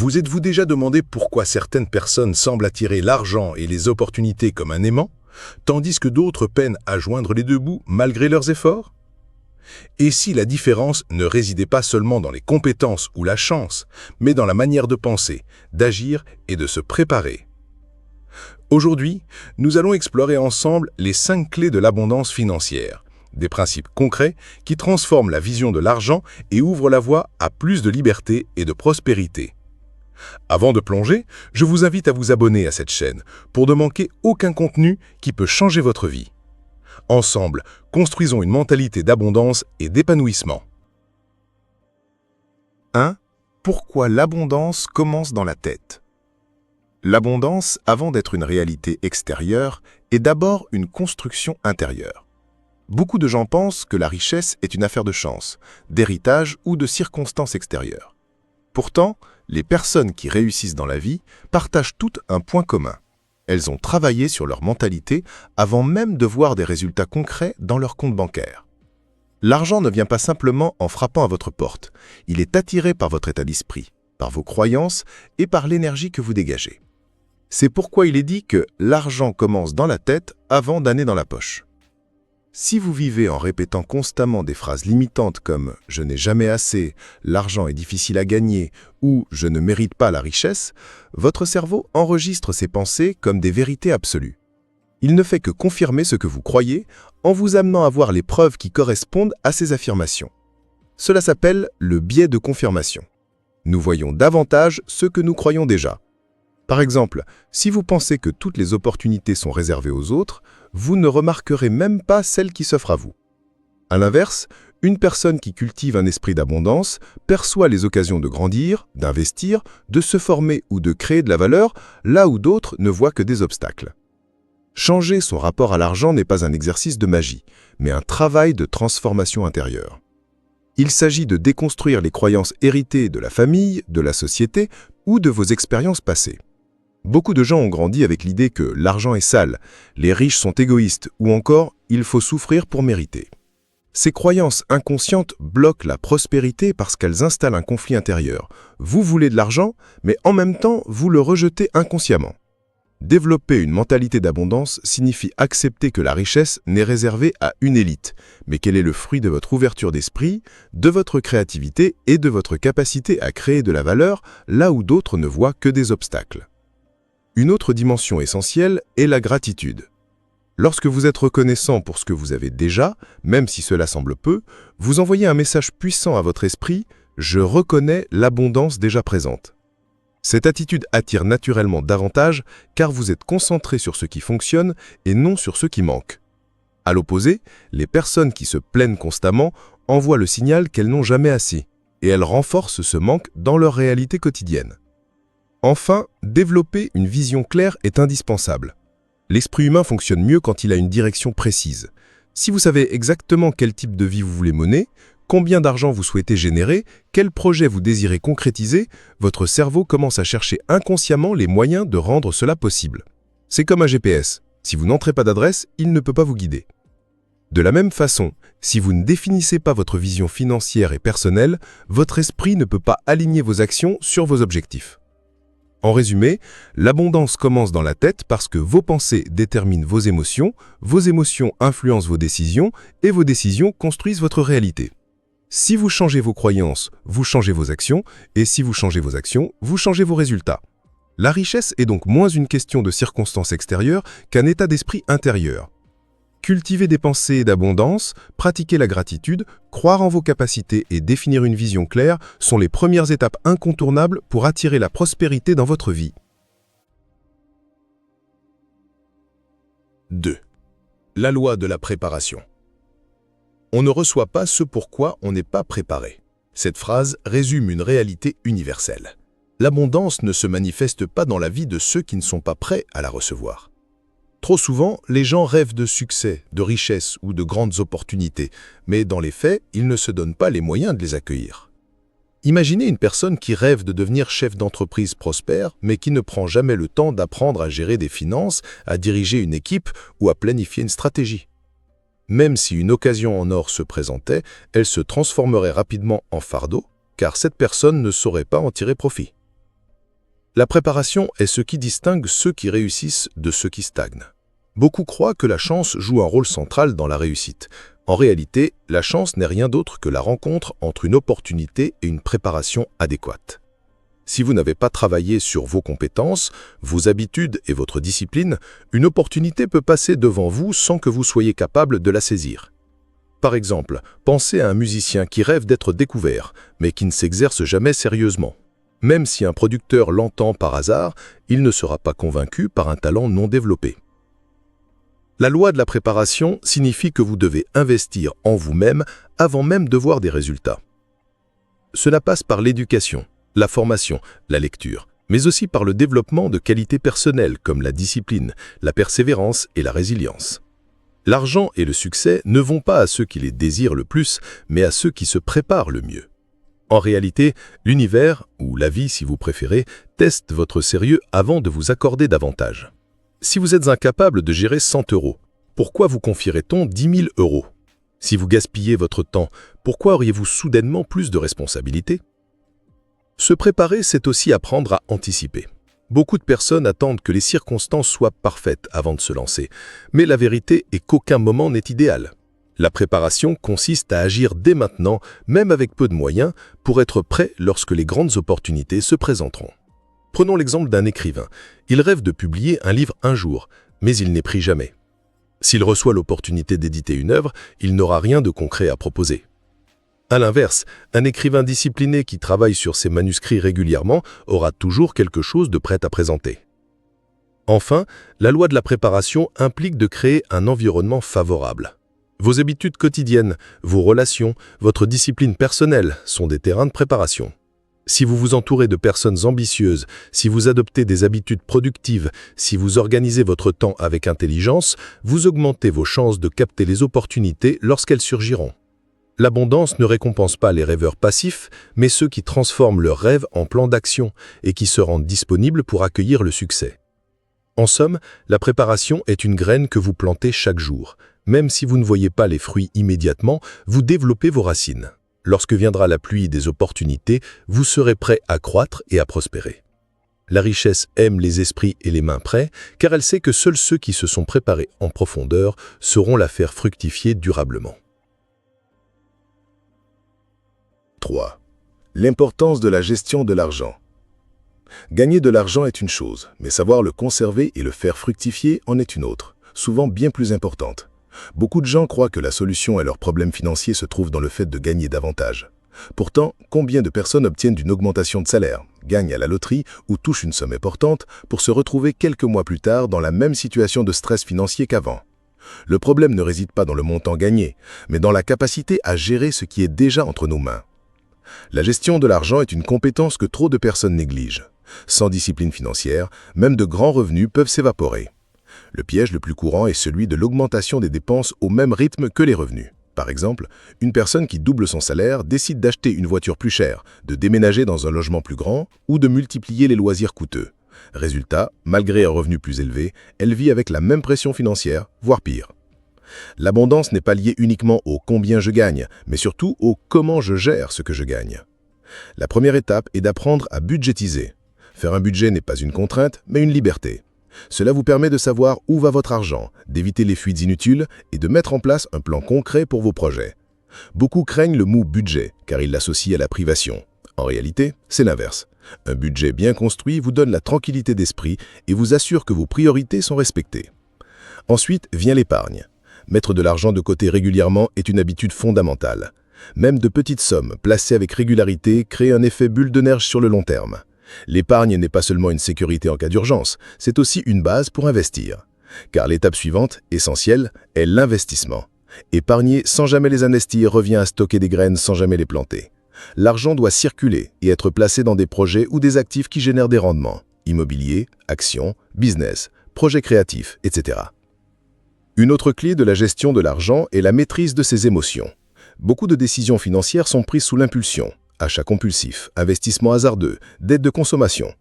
Vous êtes-vous déjà demandé pourquoi certaines personnes semblent attirer l'argent et les opportunités comme un aimant, tandis que d'autres peinent à joindre les deux bouts malgré leurs efforts? Et si la différence ne résidait pas seulement dans les compétences ou la chance, mais dans la manière de penser, d'agir et de se préparer? Aujourd'hui, nous allons explorer ensemble les 5 clés de l'abondance financière, des principes concrets qui transforment la vision de l'argent et ouvrent la voie à plus de liberté et de prospérité. Avant de plonger, je vous invite à vous abonner à cette chaîne pour ne manquer aucun contenu qui peut changer votre vie. Ensemble, construisons une mentalité d'abondance et d'épanouissement. 1. Pourquoi l'abondance commence dans la tête? L'abondance, avant d'être une réalité extérieure, est d'abord une construction intérieure. Beaucoup de gens pensent que la richesse est une affaire de chance, d'héritage ou de circonstances extérieures. Pourtant, les personnes qui réussissent dans la vie partagent toutes un point commun. Elles ont travaillé sur leur mentalité avant même de voir des résultats concrets dans leur compte bancaire. L'argent ne vient pas simplement en frappant à votre porte. Il est attiré par votre état d'esprit, par vos croyances et par l'énergie que vous dégagez. C'est pourquoi il est dit que l'argent commence dans la tête avant d'aller dans la poche. Si vous vivez en répétant constamment des phrases limitantes comme « je n'ai jamais assez »,« l'argent est difficile à gagner » ou « je ne mérite pas la richesse », votre cerveau enregistre ces pensées comme des vérités absolues. Il ne fait que confirmer ce que vous croyez en vous amenant à voir les preuves qui correspondent à ces affirmations. Cela s'appelle le biais de confirmation. Nous voyons davantage ce que nous croyons déjà. Par exemple, si vous pensez que toutes les opportunités sont réservées aux autres, vous ne remarquerez même pas celles qui s'offrent à vous. À l'inverse, une personne qui cultive un esprit d'abondance perçoit les occasions de grandir, d'investir, de se former ou de créer de la valeur, là où d'autres ne voient que des obstacles. Changer son rapport à l'argent n'est pas un exercice de magie, mais un travail de transformation intérieure. Il s'agit de déconstruire les croyances héritées de la famille, de la société ou de vos expériences passées. Beaucoup de gens ont grandi avec l'idée que l'argent est sale, les riches sont égoïstes ou encore il faut souffrir pour mériter. Ces croyances inconscientes bloquent la prospérité parce qu'elles installent un conflit intérieur. Vous voulez de l'argent, mais en même temps, vous le rejetez inconsciemment. Développer une mentalité d'abondance signifie accepter que la richesse n'est réservée à une élite, mais qu'elle est le fruit de votre ouverture d'esprit, de votre créativité et de votre capacité à créer de la valeur là où d'autres ne voient que des obstacles. Une autre dimension essentielle est la gratitude. Lorsque vous êtes reconnaissant pour ce que vous avez déjà, même si cela semble peu, vous envoyez un message puissant à votre esprit « Je reconnais l'abondance déjà présente ». Cette attitude attire naturellement davantage car vous êtes concentré sur ce qui fonctionne et non sur ce qui manque. À l'opposé, les personnes qui se plaignent constamment envoient le signal qu'elles n'ont jamais assez et elles renforcent ce manque dans leur réalité quotidienne. Enfin, développer une vision claire est indispensable. L'esprit humain fonctionne mieux quand il a une direction précise. Si vous savez exactement quel type de vie vous voulez mener, combien d'argent vous souhaitez générer, quel projet vous désirez concrétiser, votre cerveau commence à chercher inconsciemment les moyens de rendre cela possible. C'est comme un GPS. Si vous n'entrez pas d'adresse, il ne peut pas vous guider. De la même façon, si vous ne définissez pas votre vision financière et personnelle, votre esprit ne peut pas aligner vos actions sur vos objectifs. En résumé, l'abondance commence dans la tête parce que vos pensées déterminent vos émotions influencent vos décisions et vos décisions construisent votre réalité. Si vous changez vos croyances, vous changez vos actions, et si vous changez vos actions, vous changez vos résultats. La richesse est donc moins une question de circonstances extérieures qu'un état d'esprit intérieur. Cultiver des pensées d'abondance, pratiquer la gratitude, croire en vos capacités et définir une vision claire sont les premières étapes incontournables pour attirer la prospérité dans votre vie. 2. La loi de la préparation. On ne reçoit pas ce pour quoi on n'est pas préparé. Cette phrase résume une réalité universelle. L'abondance ne se manifeste pas dans la vie de ceux qui ne sont pas prêts à la recevoir. Trop souvent, les gens rêvent de succès, de richesse ou de grandes opportunités, mais dans les faits, ils ne se donnent pas les moyens de les accueillir. Imaginez une personne qui rêve de devenir chef d'entreprise prospère, mais qui ne prend jamais le temps d'apprendre à gérer des finances, à diriger une équipe ou à planifier une stratégie. Même si une occasion en or se présentait, elle se transformerait rapidement en fardeau, car cette personne ne saurait pas en tirer profit. La préparation est ce qui distingue ceux qui réussissent de ceux qui stagnent. Beaucoup croient que la chance joue un rôle central dans la réussite. En réalité, la chance n'est rien d'autre que la rencontre entre une opportunité et une préparation adéquate. Si vous n'avez pas travaillé sur vos compétences, vos habitudes et votre discipline, une opportunité peut passer devant vous sans que vous soyez capable de la saisir. Par exemple, pensez à un musicien qui rêve d'être découvert, mais qui ne s'exerce jamais sérieusement. Même si un producteur l'entend par hasard, il ne sera pas convaincu par un talent non développé. La loi de la préparation signifie que vous devez investir en vous-même avant même de voir des résultats. Cela passe par l'éducation, la formation, la lecture, mais aussi par le développement de qualités personnelles comme la discipline, la persévérance et la résilience. L'argent et le succès ne vont pas à ceux qui les désirent le plus, mais à ceux qui se préparent le mieux. En réalité, l'univers, ou la vie si vous préférez, teste votre sérieux avant de vous accorder davantage. Si vous êtes incapable de gérer 100 €, pourquoi vous confierait-on 10 000 €? Si vous gaspillez votre temps, pourquoi auriez-vous soudainement plus de responsabilités? Se préparer, c'est aussi apprendre à anticiper. Beaucoup de personnes attendent que les circonstances soient parfaites avant de se lancer, mais la vérité est qu'aucun moment n'est idéal. La préparation consiste à agir dès maintenant, même avec peu de moyens, pour être prêt lorsque les grandes opportunités se présenteront. Prenons l'exemple d'un écrivain. Il rêve de publier un livre un jour, mais il n'est pris jamais. S'il reçoit l'opportunité d'éditer une œuvre, il n'aura rien de concret à proposer. À l'inverse, un écrivain discipliné qui travaille sur ses manuscrits régulièrement aura toujours quelque chose de prêt à présenter. Enfin, la loi de la préparation implique de créer un environnement favorable. Vos habitudes quotidiennes, vos relations, votre discipline personnelle sont des terrains de préparation. Si vous vous entourez de personnes ambitieuses, si vous adoptez des habitudes productives, si vous organisez votre temps avec intelligence, vous augmentez vos chances de capter les opportunités lorsqu'elles surgiront. L'abondance ne récompense pas les rêveurs passifs, mais ceux qui transforment leurs rêves en plans d'action et qui se rendent disponibles pour accueillir le succès. En somme, la préparation est une graine que vous plantez chaque jour. Même si vous ne voyez pas les fruits immédiatement, vous développez vos racines. Lorsque viendra la pluie des opportunités, vous serez prêt à croître et à prospérer. La richesse aime les esprits et les mains prêts, car elle sait que seuls ceux qui se sont préparés en profondeur sauront la faire fructifier durablement. 3. L'importance de la gestion de l'argent. Gagner de l'argent est une chose, mais savoir le conserver et le faire fructifier en est une autre, souvent bien plus importante. Beaucoup de gens croient que la solution à leurs problèmes financiers se trouve dans le fait de gagner davantage. Pourtant, combien de personnes obtiennent une augmentation de salaire, gagnent à la loterie ou touchent une somme importante pour se retrouver quelques mois plus tard dans la même situation de stress financier qu'avant? Le problème ne réside pas dans le montant gagné, mais dans la capacité à gérer ce qui est déjà entre nos mains. La gestion de l'argent est une compétence que trop de personnes négligent. Sans discipline financière, même de grands revenus peuvent s'évaporer. Le piège le plus courant est celui de l'augmentation des dépenses au même rythme que les revenus. Par exemple, une personne qui double son salaire décide d'acheter une voiture plus chère, de déménager dans un logement plus grand ou de multiplier les loisirs coûteux. Résultat, malgré un revenu plus élevé, elle vit avec la même pression financière, voire pire. L'abondance n'est pas liée uniquement au combien je gagne, mais surtout au comment je gère ce que je gagne. La première étape est d'apprendre à budgétiser. Faire un budget n'est pas une contrainte, mais une liberté. Cela vous permet de savoir où va votre argent, d'éviter les fuites inutiles et de mettre en place un plan concret pour vos projets. Beaucoup craignent le mot budget, car ils l'associent à la privation. En réalité, c'est l'inverse. Un budget bien construit vous donne la tranquillité d'esprit et vous assure que vos priorités sont respectées. Ensuite vient l'épargne. Mettre de l'argent de côté régulièrement est une habitude fondamentale. Même de petites sommes placées avec régularité créent un effet bulle de neige sur le long terme. L'épargne n'est pas seulement une sécurité en cas d'urgence, c'est aussi une base pour investir. Car l'étape suivante, essentielle, est l'investissement. Épargner sans jamais les investir revient à stocker des graines sans jamais les planter. L'argent doit circuler et être placé dans des projets ou des actifs qui génèrent des rendements. Immobilier, actions, business, projets créatifs, etc. Une autre clé de la gestion de l'argent est la maîtrise de ses émotions. Beaucoup de décisions financières sont prises sous l'impulsion. Achats compulsifs, investissements hasardeux, dettes de consommation.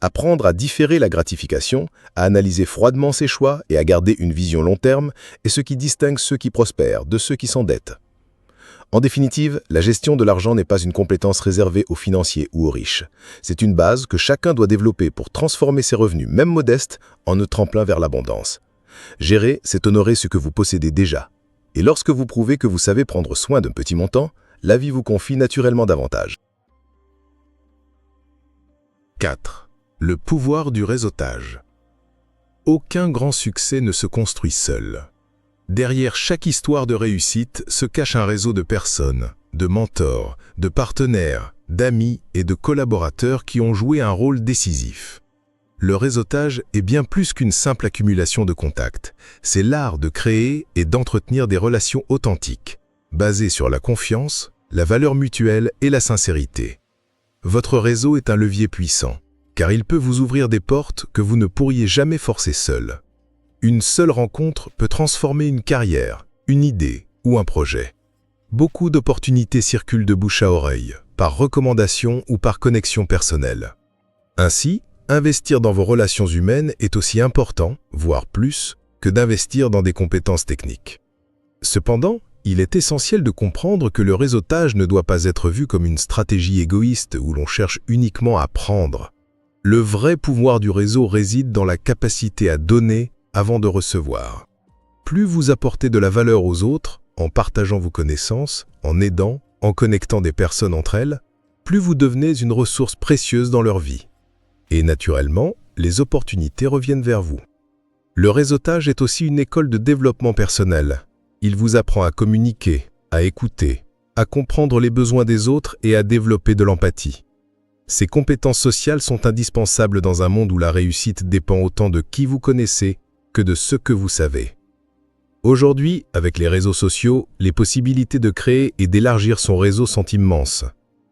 Apprendre à différer la gratification, à analyser froidement ses choix et à garder une vision long terme est ce qui distingue ceux qui prospèrent de ceux qui s'endettent. En définitive, la gestion de l'argent n'est pas une compétence réservée aux financiers ou aux riches. C'est une base que chacun doit développer pour transformer ses revenus, même modestes, en un tremplin vers l'abondance. Gérer, c'est honorer ce que vous possédez déjà. Et lorsque vous prouvez que vous savez prendre soin d'un petit montant, la vie vous confie naturellement davantage. 4. Le pouvoir du réseautage. Aucun grand succès ne se construit seul. Derrière chaque histoire de réussite se cache un réseau de personnes, de mentors, de partenaires, d'amis et de collaborateurs qui ont joué un rôle décisif. Le réseautage est bien plus qu'une simple accumulation de contacts. C'est l'art de créer et d'entretenir des relations authentiques, basées sur la confiance, la valeur mutuelle et la sincérité. Votre réseau est un levier puissant, car il peut vous ouvrir des portes que vous ne pourriez jamais forcer seul. Une seule rencontre peut transformer une carrière, une idée ou un projet. Beaucoup d'opportunités circulent de bouche à oreille, par recommandation ou par connexion personnelle. Ainsi, investir dans vos relations humaines est aussi important, voire plus, que d'investir dans des compétences techniques. Cependant, il est essentiel de comprendre que le réseautage ne doit pas être vu comme une stratégie égoïste où l'on cherche uniquement à prendre. Le vrai pouvoir du réseau réside dans la capacité à donner avant de recevoir. Plus vous apportez de la valeur aux autres, en partageant vos connaissances, en aidant, en connectant des personnes entre elles, plus vous devenez une ressource précieuse dans leur vie. Et naturellement, les opportunités reviennent vers vous. Le réseautage est aussi une école de développement personnel. Il vous apprend à communiquer, à écouter, à comprendre les besoins des autres et à développer de l'empathie. Ces compétences sociales sont indispensables dans un monde où la réussite dépend autant de qui vous connaissez que de ce que vous savez. Aujourd'hui, avec les réseaux sociaux, les possibilités de créer et d'élargir son réseau sont immenses.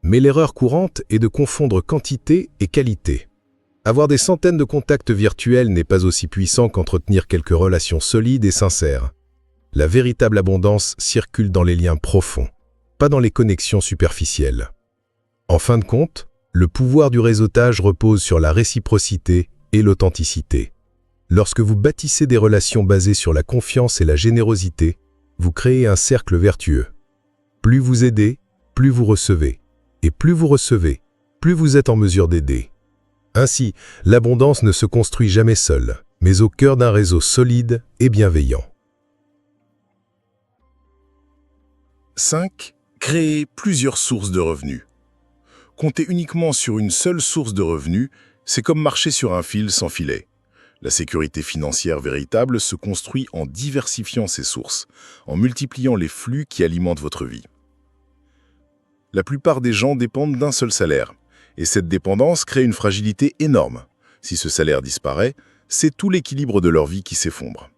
Mais l'erreur courante est de confondre quantité et qualité. Avoir des centaines de contacts virtuels n'est pas aussi puissant qu'entretenir quelques relations solides et sincères. La véritable abondance circule dans les liens profonds, pas dans les connexions superficielles. En fin de compte, le pouvoir du réseautage repose sur la réciprocité et l'authenticité. Lorsque vous bâtissez des relations basées sur la confiance et la générosité, vous créez un cercle vertueux. Plus vous aidez, plus vous recevez. Et plus vous recevez, plus vous êtes en mesure d'aider. Ainsi, l'abondance ne se construit jamais seule, mais au cœur d'un réseau solide et bienveillant. 5. Créer plusieurs sources de revenus. Compter uniquement sur une seule source de revenus, c'est comme marcher sur un fil sans filet. La sécurité financière véritable se construit en diversifiant ses sources, en multipliant les flux qui alimentent votre vie. La plupart des gens dépendent d'un seul salaire, et cette dépendance crée une fragilité énorme. Si ce salaire disparaît, c'est tout l'équilibre de leur vie qui s'effondre.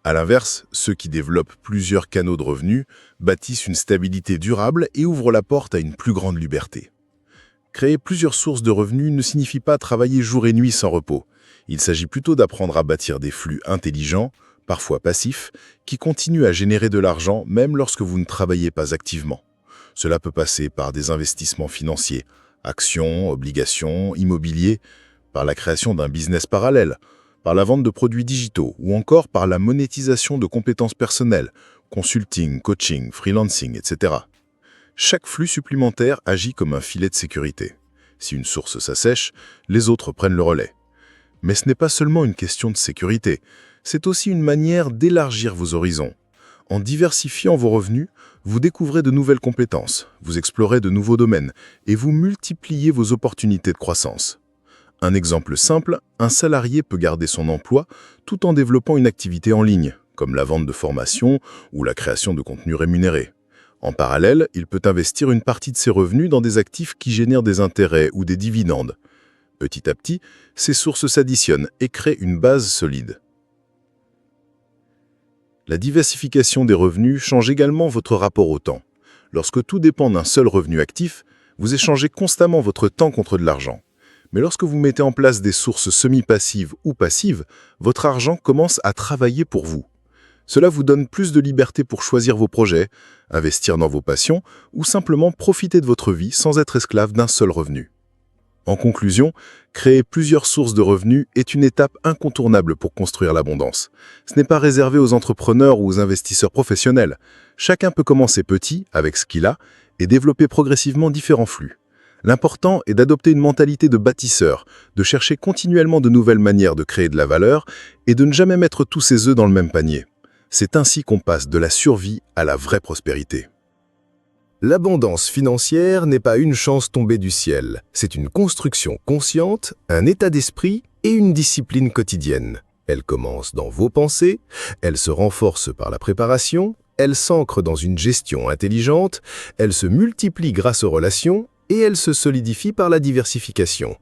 À l'inverse, ceux qui développent plusieurs canaux de revenus bâtissent une stabilité durable et ouvrent la porte à une plus grande liberté. Créer plusieurs sources de revenus ne signifie pas travailler jour et nuit sans repos. Il s'agit plutôt d'apprendre à bâtir des flux intelligents, parfois passifs, qui continuent à générer de l'argent même lorsque vous ne travaillez pas activement. Cela peut passer par des investissements financiers, actions, obligations, immobilier, par la création d'un business parallèle, par la vente de produits digitaux ou encore par la monétisation de compétences personnelles, consulting, coaching, freelancing, etc. Chaque flux supplémentaire agit comme un filet de sécurité. Si une source s'assèche, les autres prennent le relais. Mais ce n'est pas seulement une question de sécurité, c'est aussi une manière d'élargir vos horizons. En diversifiant vos revenus, vous découvrez de nouvelles compétences, vous explorez de nouveaux domaines et vous multipliez vos opportunités de croissance. Un exemple simple, un salarié peut garder son emploi tout en développant une activité en ligne, comme la vente de formations ou la création de contenus rémunérés. En parallèle, il peut investir une partie de ses revenus dans des actifs qui génèrent des intérêts ou des dividendes. Petit à petit, ces sources s'additionnent et créent une base solide. La diversification des revenus change également votre rapport au temps. Lorsque tout dépend d'un seul revenu actif, vous échangez constamment votre temps contre de l'argent. Mais lorsque vous mettez en place des sources semi-passives ou passives, votre argent commence à travailler pour vous. Cela vous donne plus de liberté pour choisir vos projets, investir dans vos passions ou simplement profiter de votre vie sans être esclave d'un seul revenu. En conclusion, créer plusieurs sources de revenus est une étape incontournable pour construire l'abondance. Ce n'est pas réservé aux entrepreneurs ou aux investisseurs professionnels. Chacun peut commencer petit, avec ce qu'il a, et développer progressivement différents flux. L'important est d'adopter une mentalité de bâtisseur, de chercher continuellement de nouvelles manières de créer de la valeur et de ne jamais mettre tous ses œufs dans le même panier. C'est ainsi qu'on passe de la survie à la vraie prospérité. L'abondance financière n'est pas une chance tombée du ciel, c'est une construction consciente, un état d'esprit et une discipline quotidienne. Elle commence dans vos pensées, elle se renforce par la préparation, elle s'ancre dans une gestion intelligente, elle se multiplie grâce aux relations et elle se solidifie par la diversification.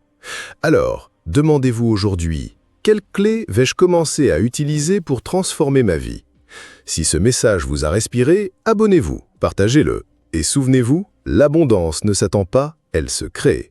Alors, demandez-vous aujourd'hui, quelle clé vais-je commencer à utiliser pour transformer ma vie? Si ce message vous a respiré, abonnez-vous, partagez-le. Et souvenez-vous, l'abondance ne s'attend pas, elle se crée.